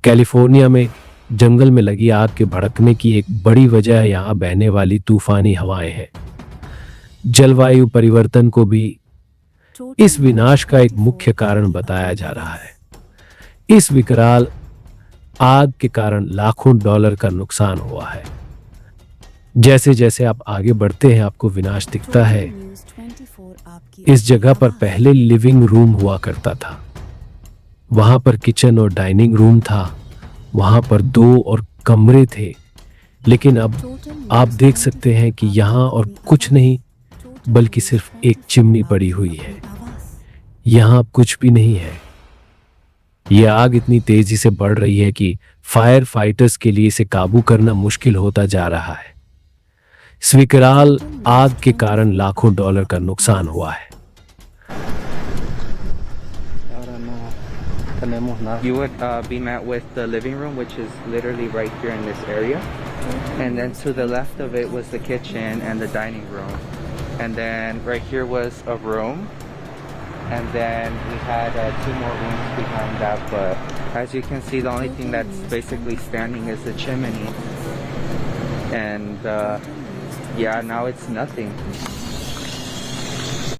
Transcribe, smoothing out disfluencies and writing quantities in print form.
California में जंगल में लगी आग के भड़कने की एक बड़ी वजह यहाँ बहने वाली तूफानी हवाएं हैं। जलवायु परिवर्तन को भी इस विनाश का एक मुख्य कारण बताया जा रहा है। इस विकराल आग के कारण लाखों डॉलर का नुकसान हुआ है। जैसे जैसे आप आगे बढ़ते हैं आपको विनाश दिखता है। इस जगह पर पहले लिविंग रूम हुआ करता था, वहां पर किचन और डाइनिंग रूम था, वहां पर 2 और कमरे थे, लेकिन अब आप देख सकते हैं कि यहाँ और कुछ नहीं बल्कि सिर्फ एक चिमनी पड़ी हुई है। यहाँ अब कुछ भी नहीं है। यह आग इतनी तेजी से बढ़ रही है कि फायर फाइटर्स के लिए इसे काबू करना मुश्किल होता जा रहा है। इस विकराल आग के कारण लाखों डॉलर का नुकसान हुआ है। You would be met with the living room, which is literally right here in this area, and then to the left of it was the kitchen and the dining room, and then right here was a room, and then we had 2 more rooms behind that, but as you can see the only thing that's basically standing is the chimney, and yeah, now it's nothing.